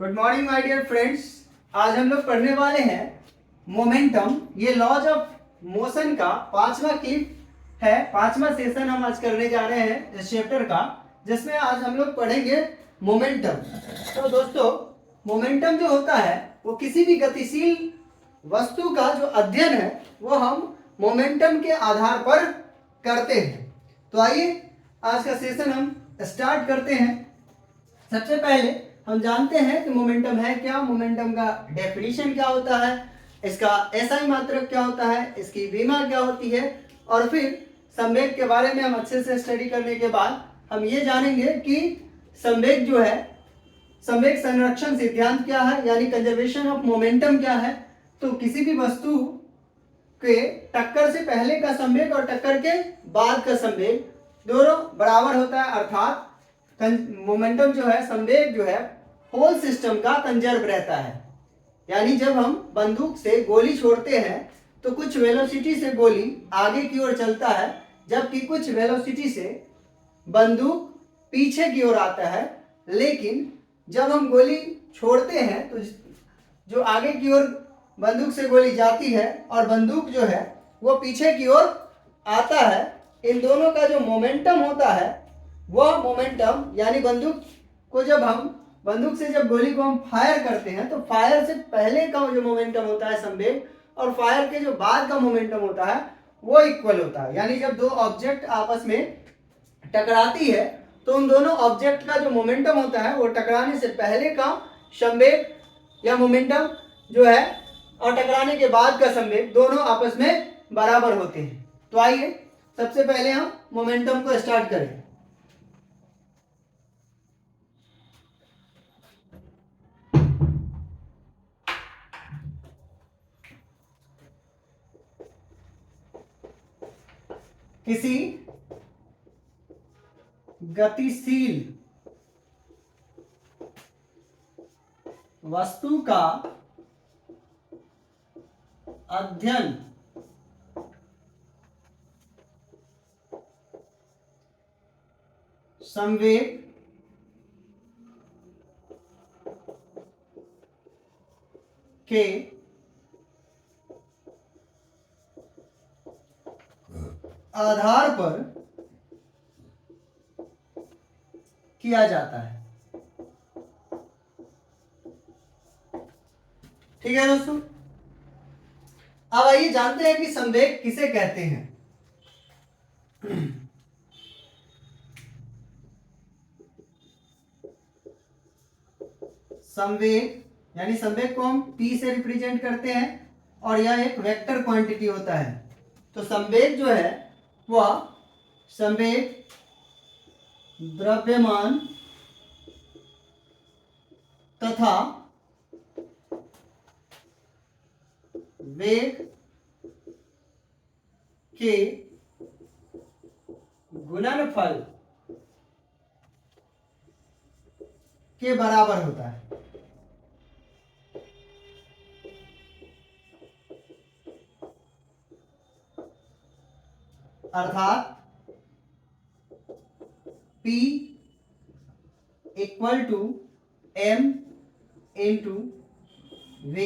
Good morning my dear friends. आज हम लोग पढ़ने वाले हैं मोमेंटम। ये लॉज ऑफ मोशन का पांचवा क्लिप है, पांचवा सेशन हम आज करने जा रहे हैं इस चैप्टर का, जिसमें आज हम लोग पढ़ेंगे मोमेंटम। तो दोस्तों, मोमेंटम जो होता है वो किसी भी गतिशील वस्तु का जो अध्ययन है वो हम मोमेंटम के आधार पर करते हैं। तो आइए आज का सेशन हम स्टार्ट करते हैं। सबसे पहले हम जानते हैं कि मोमेंटम है क्या, मोमेंटम का डेफिनेशन क्या होता है, इसका एसआई मात्रक क्या होता है, इसकी विमा क्या होती है, और फिर संवेग के बारे में हम अच्छे से स्टडी करने के बाद हम ये जानेंगे कि संवेग जो है, संवेग संरक्षण सिद्धांत क्या है, यानी कंजर्वेशन ऑफ मोमेंटम क्या है। तो किसी भी वस्तु के टक्कर से पहले का संवेग और टक्कर के बाद का संवेग दोनों बराबर होता है, अर्थात मोमेंटम जो है, संवेग जो है, होल सिस्टम का कंजर्व रहता है। यानी जब हम बंदूक से गोली छोड़ते हैं तो कुछ वेलोसिटी से गोली आगे की ओर चलता है, जबकि कुछ वेलोसिटी से बंदूक पीछे की ओर आता है। लेकिन जब हम गोली छोड़ते हैं तो जो आगे की ओर बंदूक से गोली जाती है और बंदूक जो है वो पीछे की ओर आता है, इन दोनों का जो मोमेंटम होता है वह मोमेंटम, यानी बंदूक से जब गोली को हम फायर करते हैं तो फायर से पहले का जो मोमेंटम होता है संवेग, और फायर के जो बाद का मोमेंटम होता है वो इक्वल होता है। यानी जब दो ऑब्जेक्ट आपस में टकराती है तो उन दोनों ऑब्जेक्ट का जो मोमेंटम होता है वो टकराने से पहले का संवेग या मोमेंटम जो है और टकराने के बाद का संवेग दोनों आपस में बराबर होते हैं। तो आइए सबसे पहले हम मोमेंटम को स्टार्ट करें। किसी गतिशील वस्तु का अध्ययन संवेग के आधार पर किया जाता है। ठीक है दोस्तों, अब आइए जानते हैं कि संवेग किसे कहते हैं। संवेग यानी संवेग को हम P से रिप्रेजेंट करते हैं और यह एक वेक्टर क्वांटिटी होता है। तो संवेग जो है वह संवेग द्रव्यमान तथा वेग के गुणनफल के बराबर होता है। अर्थात P equal to M into V।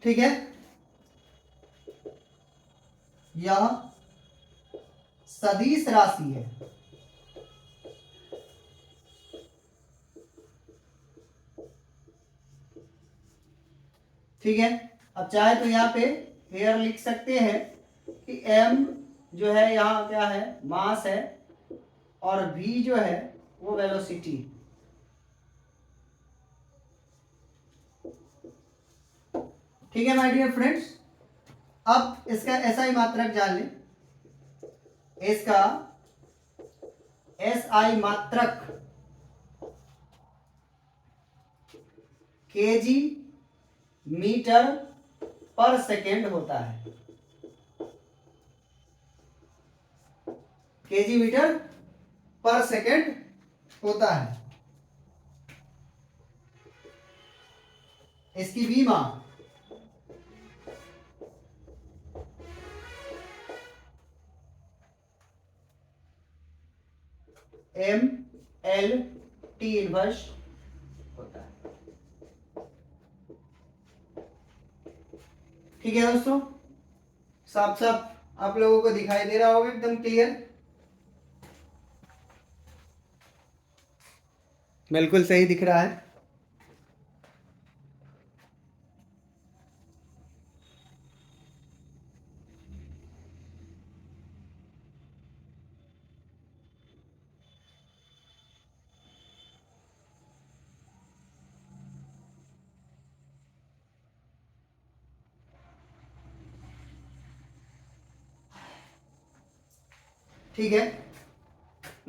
ठीक है, यह सदिश राशि है। ठीक है, अब चाहे तो यहाँ पे हेयर लिख सकते हैं कि M जो है यहाँ क्या है, मास है, और V जो है वो वेलोसिटी। ठीक है माय डियर फ्रेंड्स, अब इसका एसआई मात्रक जान लें। इसका एसआई मात्रक केजी मीटर पर सेकेंड होता है। केजी मीटर पर सेकेंड होता है। इसकी विमा एम एल टी इनवर्स होता है। ठीक है दोस्तों, साफ साफ आप लोगों को दिखाई दे रहा होगा, एकदम क्लियर। बिल्कुल सही दिख रहा है। ठीक है,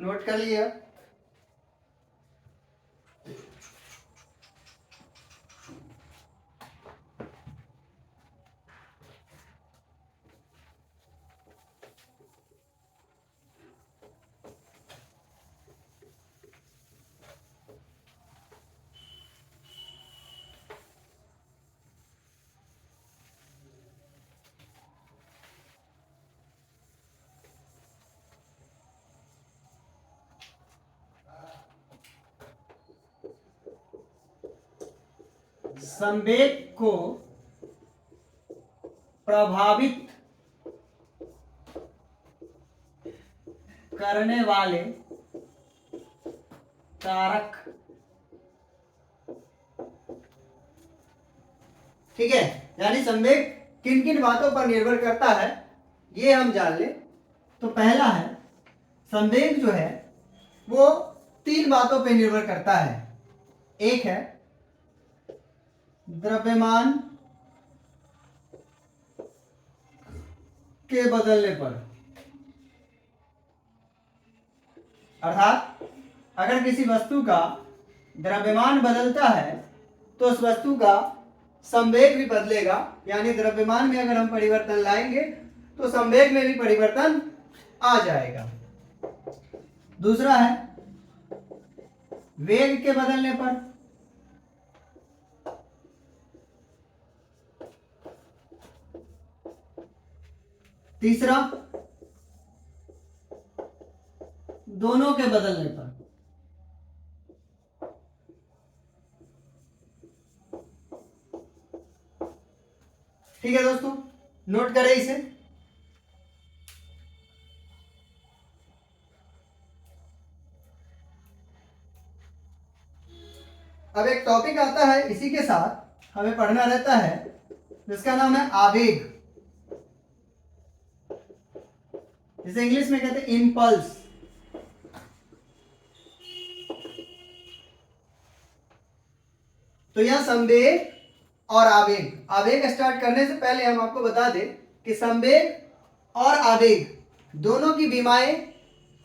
नोट कर लिया। संवेग को प्रभावित करने वाले कारक, ठीक है, यानी संवेग किन किन बातों पर निर्भर करता है ये हम जान ले। तो पहला है, संवेग जो है वो 3 बातों पर निर्भर करता है। एक है द्रव्यमान के बदलने पर, अर्थात अगर किसी वस्तु का द्रव्यमान बदलता है तो उस वस्तु का संवेग भी बदलेगा, यानी द्रव्यमान में अगर हम परिवर्तन लाएंगे तो संवेग में भी परिवर्तन आ जाएगा। दूसरा है वेग के बदलने पर, तीसरा दोनों के बदलने पर। ठीक है दोस्तों, नोट करें इसे। अब एक टॉपिक आता है इसी के साथ हमें पढ़ना रहता है, जिसका नाम है आवेग, जिसे इंग्लिश में कहते हैं इम्पल्स। तो यह संवेग और आवेग, आवेग स्टार्ट करने से पहले हम आपको बता दें कि संवेग और आवेग दोनों की विमाएं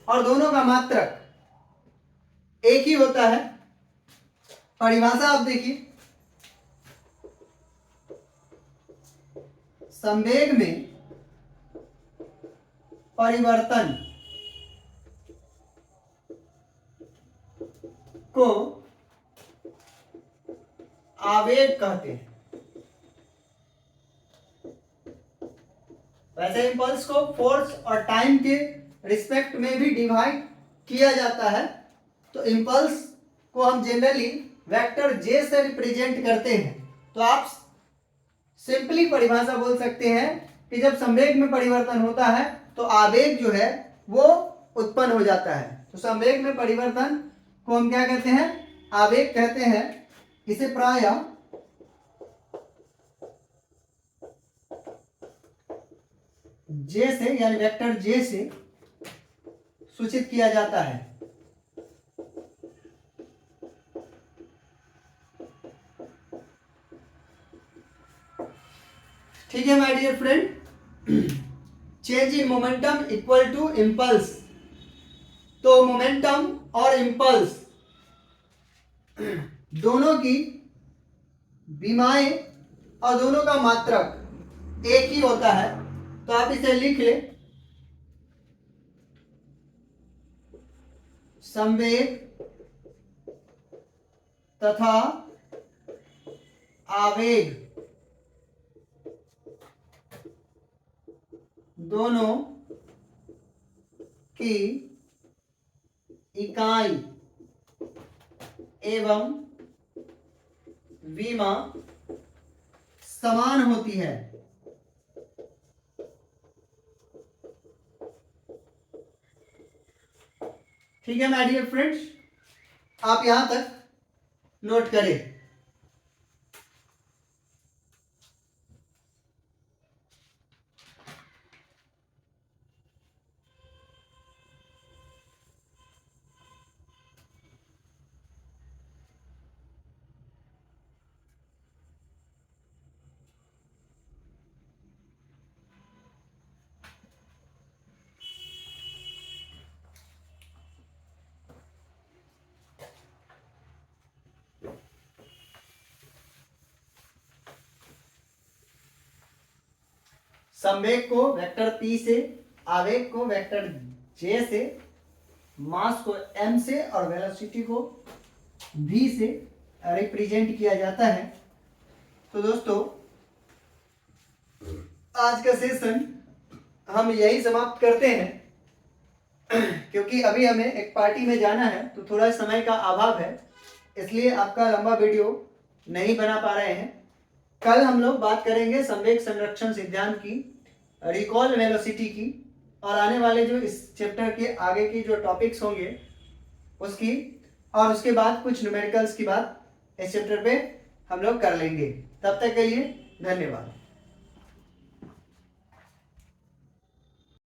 और दोनों का मात्रक एक ही होता है। परिभाषा आप देखिए, संवेग में परिवर्तन को आवेग कहते हैं। वैसे इंपल्स को फोर्स और टाइम के रिस्पेक्ट में भी डिवाइड किया जाता है। तो इंपल्स को हम जनरली वेक्टर जे से रिप्रेजेंट करते हैं। तो आप सिंपली परिभाषा बोल सकते हैं कि जब संवेग में परिवर्तन होता है तो आवेग जो है वो उत्पन्न हो जाता है। तो संवेग में परिवर्तन को हम क्या कहते हैं? आवेग कहते हैं। इसे प्रायः जे से यानी वेक्टर जे से सूचित किया जाता है। ठीक है my dear friend, change in momentum equal to impulse. तो मोमेंटम और इम्पल्स दोनों की विमाएं और दोनों का मात्रक एक ही होता है। तो आप इसे लिख ले, संवेग तथा आवेग दोनों की इकाई एवं विमा समान होती है। ठीक है माय डियर फ्रेंड्स, आप यहां तक नोट करें। संवेग को वेक्टर p से, आवेग को वेक्टर j से, मास को m से और वेलोसिटी को v से रिप्रेजेंट किया जाता है। तो दोस्तों आज का सेशन हम यही समाप्त करते हैं क्योंकि अभी हमें एक पार्टी में जाना है तो थोड़ा समय का अभाव है, इसलिए आपका लंबा वीडियो नहीं बना पा रहे हैं। कल हम लोग बात करेंगे संवेग संरक्षण सिद्धांत की, रिकॉल वेलोसिटी की, और आने वाले जो इस चैप्टर के आगे की जो टॉपिक्स होंगे उसकी, और उसके बाद कुछ न्यूमेरिकल्स की बात इस चैप्टर पे हम लोग कर लेंगे। तब तक के लिए धन्यवाद।